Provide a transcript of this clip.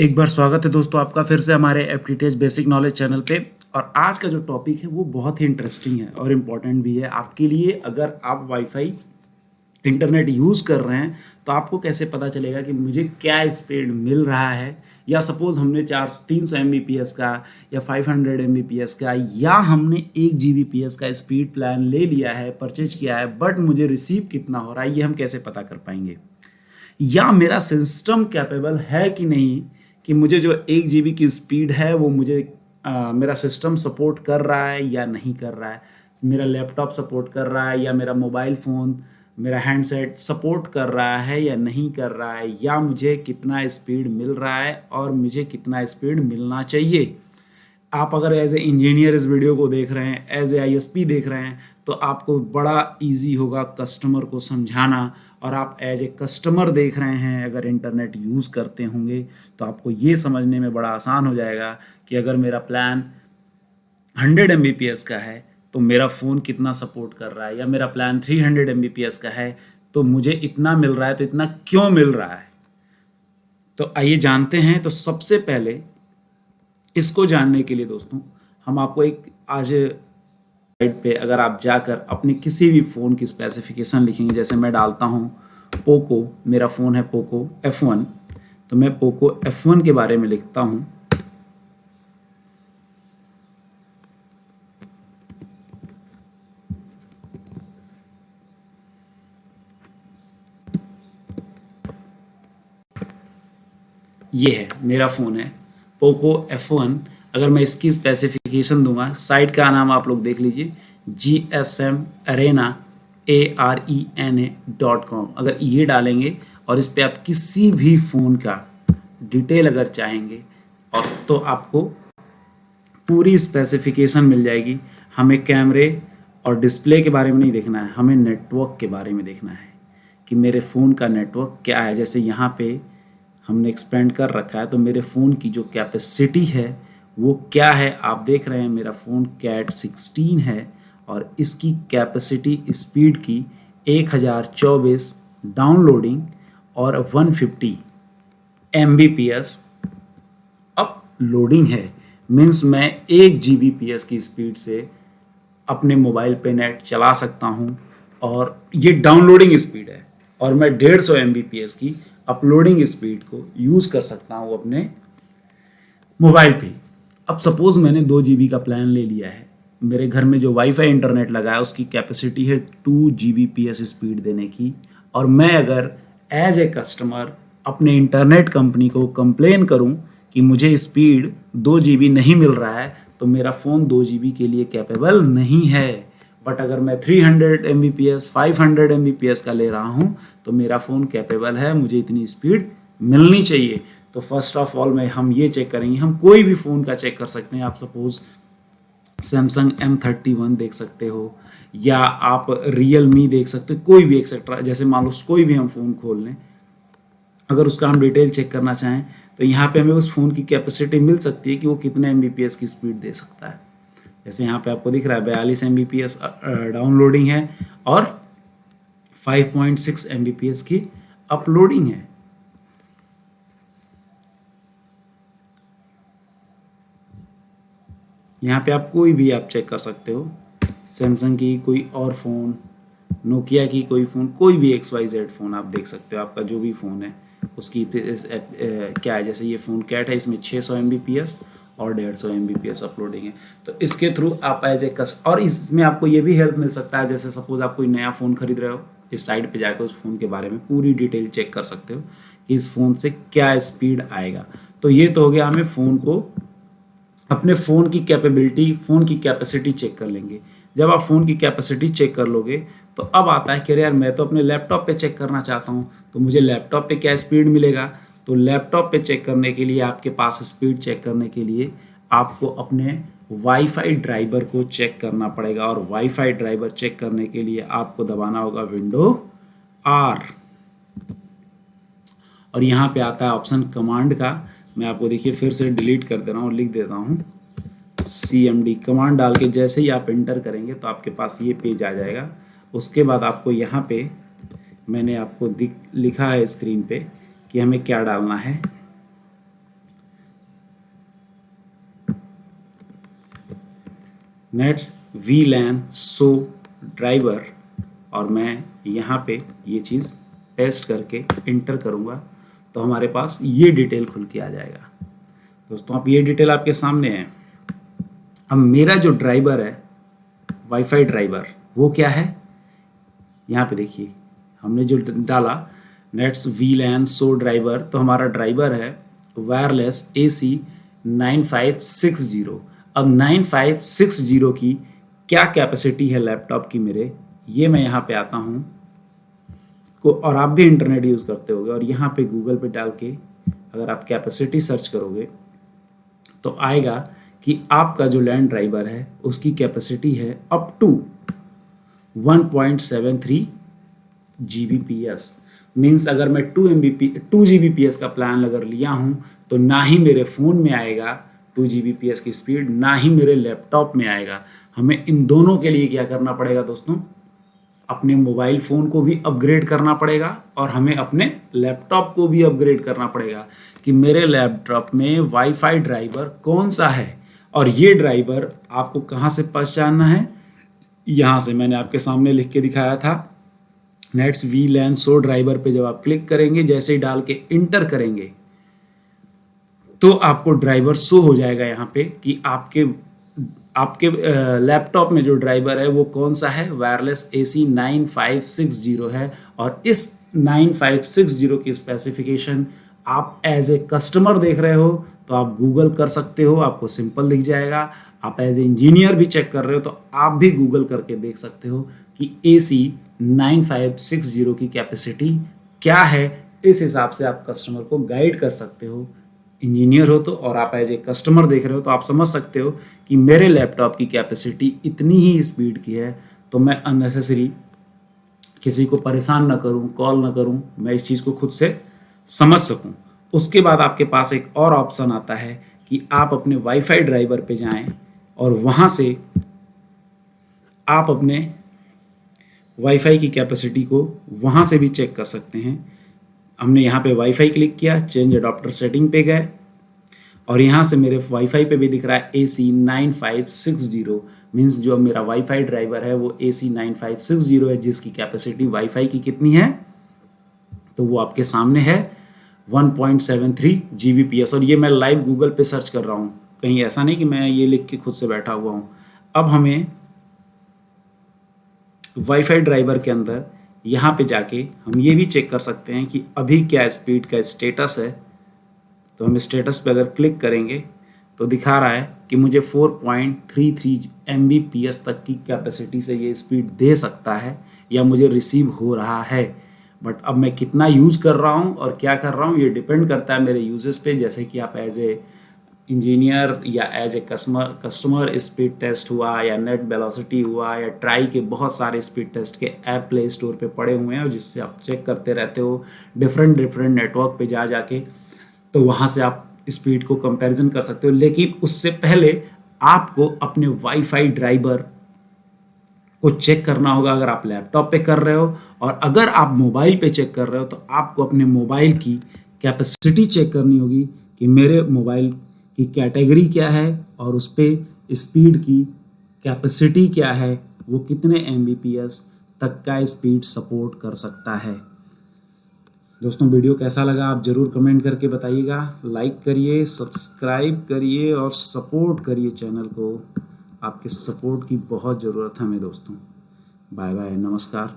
एक बार स्वागत है दोस्तों आपका फिर से हमारे एप्टीटेज बेसिक नॉलेज चैनल पे। और आज का जो टॉपिक है वो बहुत ही इंटरेस्टिंग है और इम्पॉर्टेंट भी है आपके लिए। अगर आप वाईफाई इंटरनेट यूज़ कर रहे हैं तो आपको कैसे पता चलेगा कि मुझे क्या स्पीड मिल रहा है, या सपोज़ हमने 300 MBPS का या 500 MBPS का या हमने 1 GBps का स्पीड प्लान ले लिया है, परचेज किया है, बट मुझे रिसीव कितना हो रहा है ये हम कैसे पता कर पाएंगे। या मेरा सिस्टम कैपेबल है कि नहीं कि मुझे जो 1 GB की स्पीड है वो मुझे मेरा सिस्टम सपोर्ट कर रहा है या नहीं कर रहा है, मेरा लैपटॉप सपोर्ट कर रहा है या मेरा मोबाइल फ़ोन, मेरा हैंडसेट सपोर्ट कर रहा है या नहीं कर रहा है, या मुझे कितना स्पीड मिल रहा है और मुझे कितना स्पीड मिलना चाहिए। आप अगर एज ए इंजीनियर इस वीडियो को देख रहे हैं, एज ए ISP देख रहे हैं, तो आपको बड़ा इजी होगा कस्टमर को समझाना। और आप एज ए कस्टमर देख रहे हैं, अगर इंटरनेट यूज़ करते होंगे तो आपको ये समझने में बड़ा आसान हो जाएगा कि अगर मेरा प्लान 100 MBPS का है तो मेरा फ़ोन कितना सपोर्ट कर रहा है, या मेरा प्लान 300 MBPS का है तो मुझे इतना मिल रहा है, तो इतना क्यों मिल रहा है। तो आइए जानते हैं। तो सबसे पहले इसको जानने के लिए दोस्तों हम आपको एक आज साइट पे अगर आप जाकर अपने किसी भी फ़ोन की स्पेसिफिकेशन लिखेंगे, जैसे मैं डालता हूँ पोको, मेरा फ़ोन है पोको F1, तो मैं पोको F1 के बारे में लिखता हूँ। ये है मेरा फ़ोन है पोको F1। अगर मैं इसकी स्पेसिफिकेशन दूंगा, साइट का नाम आप लोग देख लीजिए, GSM arena.com। अगर ये डालेंगे और इस पे आप किसी भी फ़ोन का डिटेल अगर चाहेंगे और तो आपको पूरी स्पेसिफिकेशन मिल जाएगी। हमें कैमरे और डिस्प्ले के बारे में नहीं देखना है, हमें नेटवर्क के बारे में देखना है कि मेरे फ़ोन का नेटवर्क क्या है। जैसे यहाँ पे हमने एक्सपेंड कर रखा है, तो मेरे फ़ोन की जो कैपेसिटी है वो क्या है। आप देख रहे हैं मेरा फ़ोन कैट 16 है और इसकी कैपेसिटी स्पीड की 1024 डाउनलोडिंग और 150 MBPS अपलोडिंग है। मीन्स मैं 1 GBps की स्पीड से अपने मोबाइल पे नेट चला सकता हूँ, और ये डाउनलोडिंग स्पीड है। और मैं 150 MBPS की अपलोडिंग स्पीड को यूज़ कर सकता हूँ अपने मोबाइल पे। अब सपोज़ मैंने 2 GB का प्लान ले लिया है, मेरे घर में जो वाईफाई इंटरनेट लगा है उसकी कैपेसिटी है 2 GBps स्पीड देने की, और मैं अगर एज ए कस्टमर अपने इंटरनेट कंपनी को कंप्लेन करूं कि मुझे स्पीड 2 GB नहीं मिल रहा है, तो मेरा फ़ोन 2 GB के लिए कैपेबल नहीं है। बट अगर मैं 300 MBPS 500 MBPS का ले रहा हूँ तो मेरा फ़ोन कैपेबल है, मुझे इतनी स्पीड मिलनी चाहिए। तो फर्स्ट ऑफ ऑल मैं हम ये चेक करेंगे, हम कोई भी फ़ोन का चेक कर सकते हैं। आप सपोज़ सैमसंग M31 देख सकते हो, या आप रियलमी देख सकते हो, कोई भी एक्सेट्रा। जैसे मान लो कोई भी हम फ़ोन खोल लें, अगर उसका हम डिटेल चेक करना चाहें तो यहाँ पे हमें उस फ़ोन की कैपेसिटी मिल सकती है कि वो कितने MBPS की स्पीड दे सकता है। जैसे यहाँ पे आपको दिख रहा है 42 MBPS डाउनलोडिंग है और 5.6 MBPS की अपलोडिंग है। यहाँ पे आप कोई भी आप चेक कर सकते हो, सैमसंग की कोई और फ़ोन, नोकिया की कोई फ़ोन, कोई भी XYZ फ़ोन आप देख सकते हो। आपका जो भी फ़ोन है उसकी क्या है। जैसे ये फ़ोन कैट है, इसमें 600 MBPS और 150 MBPS अपलोडिंग है। तो इसके थ्रू आप एज ए और इसमें आपको ये भी हेल्प मिल सकता है, जैसे सपोज आप कोई नया फ़ोन खरीद रहे हो, इस साइट पे जाकर उस फ़ोन के बारे में पूरी डिटेल चेक कर सकते हो कि इस फ़ोन से क्या स्पीड आएगा। तो ये तो हो गया, हमें फ़ोन को अपने फ़ोन की कैपेबिलिटी, फ़ोन की कैपेसिटी चेक कर लेंगे। जब आप फ़ोन की कैपेसिटी चेक कर लोगे तो अब आता है कि यार मैं तो अपने लैपटॉप पे चेक करना चाहता हूँ, तो मुझे लैपटॉप पे क्या स्पीड मिलेगा। तो लैपटॉप पे चेक करने के लिए, आपके पास स्पीड चेक करने के लिए आपको अपने वाईफाई ड्राइवर को चेक करना पड़ेगा, और वाईफाई ड्राइवर चेक करने के लिए आपको दबाना होगा विंडो R, और यहाँ पे आता है ऑप्शन कमांड का। मैं आपको देखिए फिर से डिलीट कर दे रहा हूँ, लिख देता हूँ CMD। कमांड डाल के जैसे ही आप एंटर करेंगे तो आपके पास ये पेज आ जाएगा। उसके बाद आपको यहाँ पे मैंने आपको लिखा है स्क्रीन पे कि हमें क्या डालना है। नेट्स VLAN सो ड्राइवर, और मैं यहाँ पे ये चीज़ पेस्ट करके इंटर करूँगा तो हमारे पास ये डिटेल खुल के आ जाएगा। दोस्तों आप ये डिटेल आपके सामने है। अब मेरा जो ड्राइवर है वाईफाई ड्राइवर वो क्या है, यहाँ पे देखिए हमने जो डाला नेट्स VLAN सो ड्राइवर, तो हमारा ड्राइवर है वायरलेस AC 9560। अब 9560 की क्या कैपेसिटी है लैपटॉप की मेरे, ये मैं यहाँ पे आता हूँ को, और आप भी इंटरनेट यूज़ करते होगे और यहाँ पे गूगल पे डाल के अगर आप कैपेसिटी सर्च करोगे तो आएगा कि आपका जो लैंड ड्राइवर है उसकी कैपेसिटी है अप टू 1.73 Gbps। मीन्स अगर मैं 2 Gbps का प्लान अगर लिया हूँ तो ना ही मेरे फ़ोन में आएगा 2 Gbps की स्पीड, ना ही मेरे लैपटॉप में आएगा। हमें इन दोनों के लिए क्या करना पड़ेगा दोस्तों, अपने मोबाइल फ़ोन को भी अपग्रेड करना पड़ेगा और हमें अपने लैपटॉप को भी अपग्रेड करना पड़ेगा कि मेरे लैपटॉप में वाईफाई ड्राइवर कौन सा है। और ये ड्राइवर आपको कहाँ से पहचानना है, यहाँ से मैंने आपके सामने लिख के दिखाया था। नेट्स VLAN सो ड्राइवर पे जब आप क्लिक करेंगे, जैसे ही डाल के इंटर करेंगे तो आपको ड्राइवर शो हो जाएगा यहाँ पे कि आपके लैपटॉप में जो ड्राइवर है वो कौन सा है, वायरलेस AC 9560 है। और इस 9560 की स्पेसिफिकेशन आप एज ए कस्टमर देख रहे हो तो आप गूगल कर सकते हो, आपको सिंपल दिख जाएगा। आप एज ए इंजीनियर भी चेक कर रहे हो तो आप भी गूगल करके देख सकते हो कि AC 9560 की कैपेसिटी क्या है। इस हिसाब से आप कस्टमर को गाइड कर सकते हो, इंजीनियर हो तो, और आप एज ए कस्टमर देख रहे हो तो आप समझ सकते हो कि मेरे लैपटॉप की कैपेसिटी इतनी ही स्पीड की है, तो मैं अननेसेसरी किसी को परेशान ना करूं, कॉल ना करूं, मैं इस चीज़ को खुद से समझ सकूं। उसके बाद आपके पास एक और ऑप्शन आता है कि आप अपने वाईफाई ड्राइवर पे जाएं और वहां से आप अपने वाईफाई की कैपेसिटी को वहां से भी चेक कर सकते हैं। हमने यहाँ पे वाईफाई क्लिक किया, चेंज अडॉप्टर सेटिंग पे गए और यहाँ से मेरे वाईफाई पे भी दिख रहा है AC 9560। मीन्स जो मेरा वाईफाई ड्राइवर है वो AC 9560 है, जिसकी कैपेसिटी वाईफाई की कितनी है, तो वो आपके सामने है 1.73 Gbps। और ये मैं लाइव गूगल पे सर्च कर रहा हूँ, कहीं ऐसा नहीं कि मैं ये लिख के खुद से बैठा हुआ हूँ। अब हमें वाईफाई ड्राइवर के अंदर यहाँ पे जाके हम ये भी चेक कर सकते हैं कि अभी क्या स्पीड का स्टेटस है। तो हम स्टेटस पे अगर क्लिक करेंगे तो दिखा रहा है कि मुझे 4.33 Mbps तक की कैपेसिटी से ये स्पीड दे सकता है या मुझे रिसीव हो रहा है। बट अब मैं कितना यूज कर रहा हूँ और क्या कर रहा हूँ ये डिपेंड करता है मेरे यूजेस पे। जैसे कि आप एज ए इंजीनियर या as a customer speed test हुआ या नेट वेलोसिटी हुआ या ट्राई के बहुत सारे स्पीड टेस्ट के ऐप प्ले स्टोर पे पड़े हुए हैं और जिससे आप चेक करते रहते हो डिफरेंट नेटवर्क पे जाके, तो वहाँ से आप स्पीड को कंपैरिजन कर सकते हो। लेकिन उससे पहले आपको अपने वाईफाई ड्राइवर को चेक करना होगा अगर आप लैपटॉप पे कर रहे हो, और अगर आप मोबाइल पे चेक कर रहे हो तो आपको अपने मोबाइल की कैपेसिटी चेक करनी होगी कि मेरे मोबाइल की कैटेगरी क्या है और उस पर स्पीड की कैपेसिटी क्या है, वो कितने Mbps तक का स्पीड सपोर्ट कर सकता है। दोस्तों वीडियो कैसा लगा आप ज़रूर कमेंट करके बताइएगा। लाइक करिए, सब्सक्राइब करिए और सपोर्ट करिए चैनल को। आपके सपोर्ट की बहुत ज़रूरत है हमें दोस्तों। बाय बाय, नमस्कार।